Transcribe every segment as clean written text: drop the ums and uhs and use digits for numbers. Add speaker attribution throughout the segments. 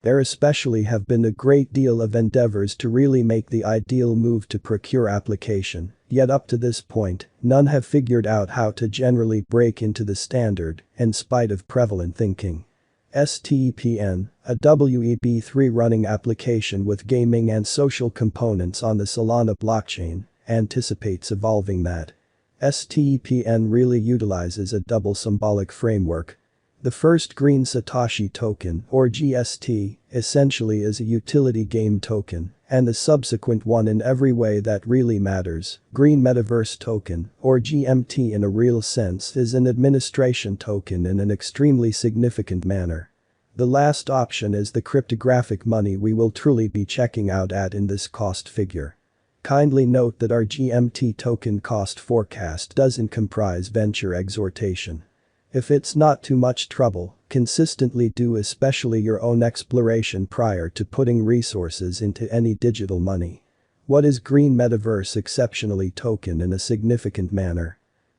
Speaker 1: There especially have been a great deal of endeavors to really make the ideal move to procure application, yet up to this point, none have figured out how to generally break into the standard, in spite of prevalent thinking. STPN, a Web3 running application with gaming and social components on the Solana blockchain, anticipates evolving that. STPN really utilizes a double symbolic framework. The first green Satoshi token, or GST, essentially is a utility game token, and the subsequent one in every way that really matters, green metaverse token, or GMT in a real sense is an administration token in an extremely significant manner. The last option is the cryptographic money we will truly be checking out at in this cost figure. Kindly note that our GMT token cost forecast doesn't comprise venture exhortation. If it's not too much trouble, consistently do especially your own exploration prior to putting resources into any digital money. What is Green Metaverse exceptionally token in a significant manner?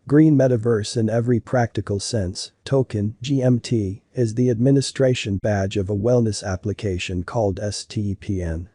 Speaker 1: Green Metaverse in every practical sense, token, GMT, is the administration badge of a wellness application called STPN.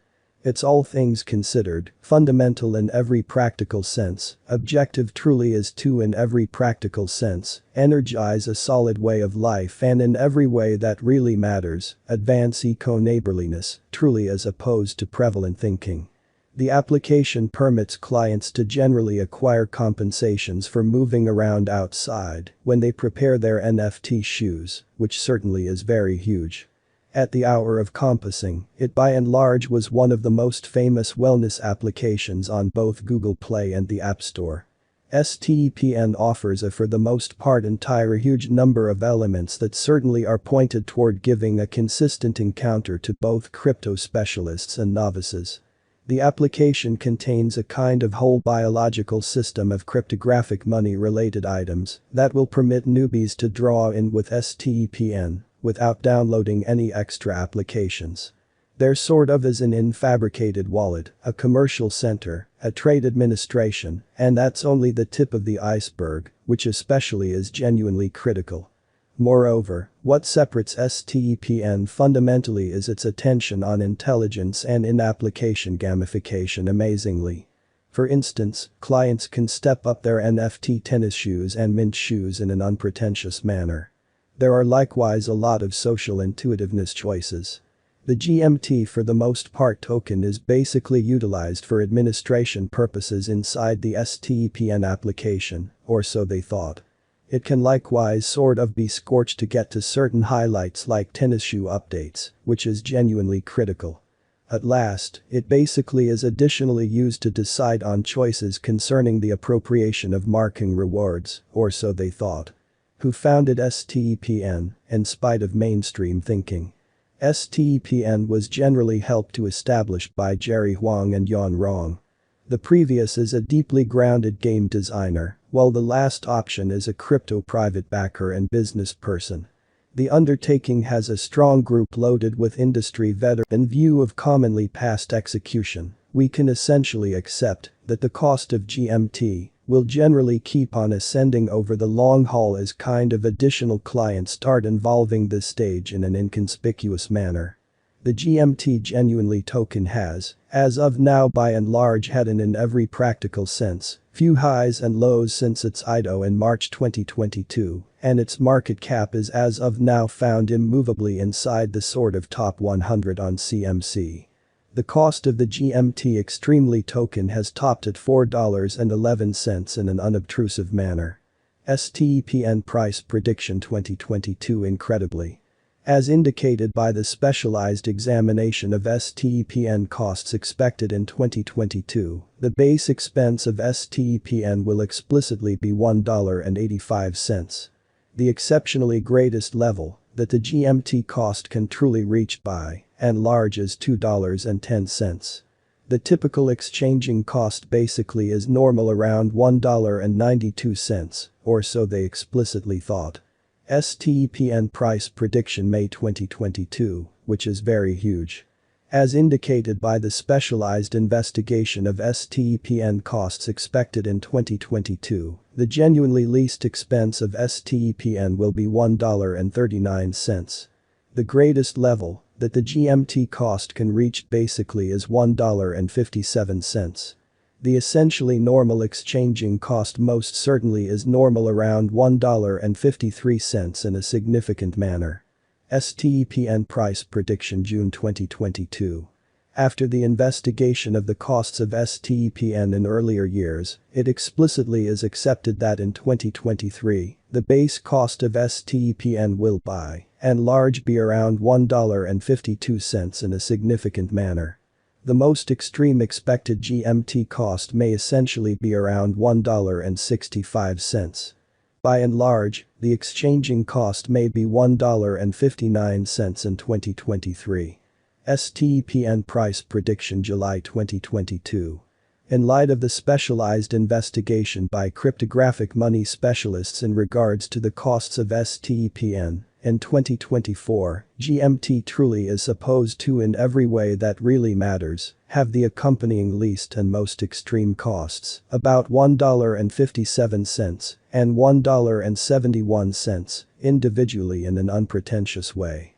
Speaker 1: It's all things considered, fundamental in every practical sense, objective truly is to in every practical sense, energize a solid way of life and in every way that really matters, advance eco-neighborliness, truly as opposed to prevalent thinking. The application permits clients to generally acquire compensations for moving around outside when they prepare their NFT shoes, which certainly is very huge. At the hour of compassing, it by and large was one of the most famous wellness applications on both Google Play and the App Store. STPN offers a for the most part entire huge number of elements that certainly are pointed toward giving a consistent encounter to both crypto specialists and novices. The application contains a kind of whole biological system of cryptographic money-related items that will permit newbies to draw in with STPN without downloading any extra applications. There sort of is an in-fabricated wallet, a commercial center, a trade administration, and that's only the tip of the iceberg, which especially is genuinely critical. Moreover, what separates STPN fundamentally is its attention on intelligence and in-application gamification amazingly. For instance, clients can step up their NFT tennis shoes and mint shoes in an unpretentious manner. There are likewise a lot of social intuitiveness choices. The GMT for the most part token is basically utilized for administration purposes inside the STPN application, or so they thought. It can likewise sort of be scorched to get to certain highlights like tennis shoe updates, which is genuinely critical. At last, it basically is additionally used to decide on choices concerning the appropriation of marking rewards, or so they thought. Who founded STPN, in spite of mainstream thinking? STPN was generally helped to establish by Jerry Huang and Yan Rong. The previous is a deeply grounded game designer, while the last option is a crypto private backer and business person. The undertaking has a strong group loaded with industry veterans. In view of commonly past execution, we can essentially accept that the cost of GMT will generally keep on ascending over the long haul as kind of additional clients start involving this stage in an inconspicuous manner. The GMT genuinely token has, as of now by and large had in every practical sense, few highs and lows since its IDO in March 2022, and its market cap is as of now found immovably inside the sort of top 100 on CMC. The cost of the GMT extremely token has topped at $4.11 in an unobtrusive manner. STPN price prediction 2022 incredibly. As indicated by the specialized examination of STPN costs expected in 2022, the base expense of STPN will explicitly be $1.85. The exceptionally greatest level that the GMT cost can truly reach by and large is $2.10. The typical exchanging cost basically is normal around $1.92, or so they explicitly thought. STPN price prediction May 2022, which is very huge. As indicated by the specialized investigation of STPN costs expected in 2022, the genuinely least expense of STPN will be $1.39. The greatest level that the GMT cost can reach basically as $1.57. The essentially normal exchanging cost most certainly is normal around $1.53 in a significant manner. STPN price prediction June 2022. After the investigation of the costs of STPN in earlier years, it explicitly is accepted that in 2023, the base cost of STPN will by and large be around $1.52 in a significant manner. The most extreme expected GMT cost may essentially be around $1.65. By and large, the exchanging cost may be $1.59 in 2023. STPN price prediction July 2022. In light of the specialized investigation by cryptographic money specialists in regards to the costs of STPN, in 2024, GMT truly is supposed to in every way that really matters, have the accompanying least and most extreme costs, about $1.57 and $1.71, individually in an unpretentious way.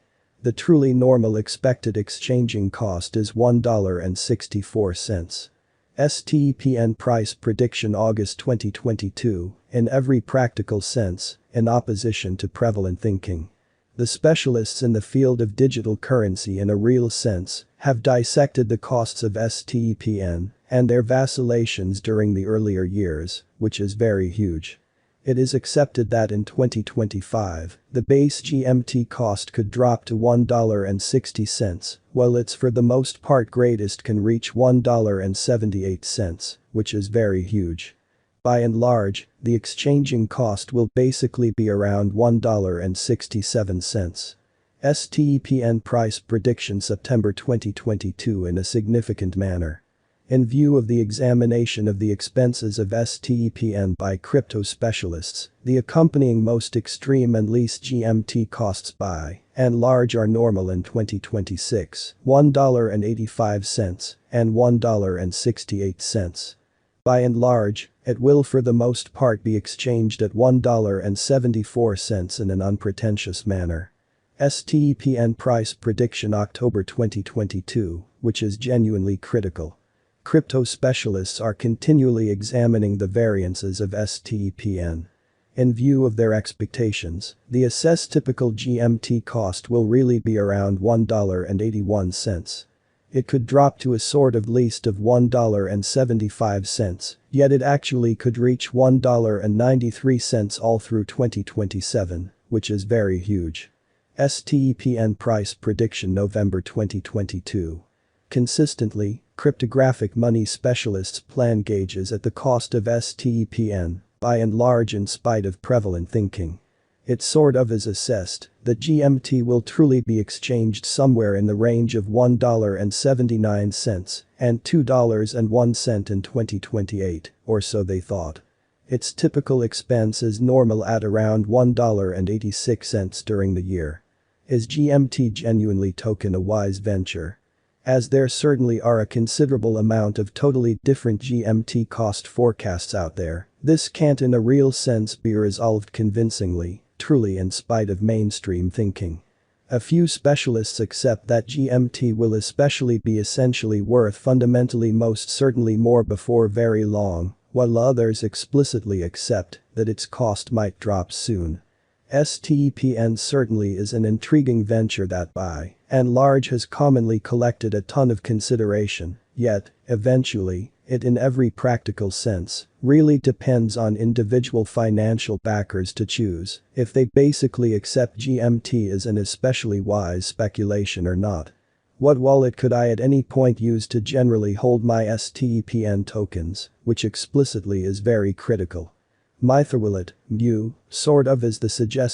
Speaker 1: The truly normal expected exchanging cost is $1.64. STPN price prediction August 2022, in every practical sense, in opposition to prevalent thinking. The specialists in the field of digital currency in a real sense have dissected the costs of STPN and their vacillations during the earlier years, which is very huge. It is accepted that in 2025, the base GMT cost could drop to $1.60, while its for the most part greatest can reach $1.78, which is very huge. By and large, the exchanging cost will basically be around $1.67. STPN price prediction September 2022 in a significant manner. In view of the examination of the expenses of STPN by crypto specialists, the accompanying most extreme and least GMT costs by and large are normal in 2026, $1.85 and $1.68. By and large, it will for the most part be exchanged at $1.74 in an unpretentious manner. STPN price prediction October 2022, which is genuinely critical. Crypto specialists are continually examining the variances of STPN. In view of their expectations, the assessed typical GMT cost will really be around $1.81. It could drop to a sort of least of $1.75, yet it actually could reach $1.93 all through 2027, which is very huge. STPN price prediction November 2022. Consistently, cryptographic money specialists plan gauges at the cost of STPN, by and large in spite of prevalent thinking. It sort of is assessed that GMT will truly be exchanged somewhere in the range of $1.79 and $2.01 in 2028, or so they thought. Its typical expense is normal at around $1.86 during the year. Is GMT genuinely token a wise venture? As there certainly are a considerable amount of totally different GMT cost forecasts out there, this can't in a real sense be resolved convincingly, truly in spite of mainstream thinking. A few specialists accept that GMT will especially be essentially worth fundamentally most certainly more before very long, while others explicitly accept that its cost might drop soon. STPN certainly is an intriguing venture that by and large has commonly collected a ton of consideration, yet, eventually, it in every practical sense, really depends on individual financial backers to choose if they basically accept GMT as an especially wise speculation or not. What wallet could I at any point use to generally hold my STPN tokens, which explicitly is very critical? MyThorWallet, sort of is the suggested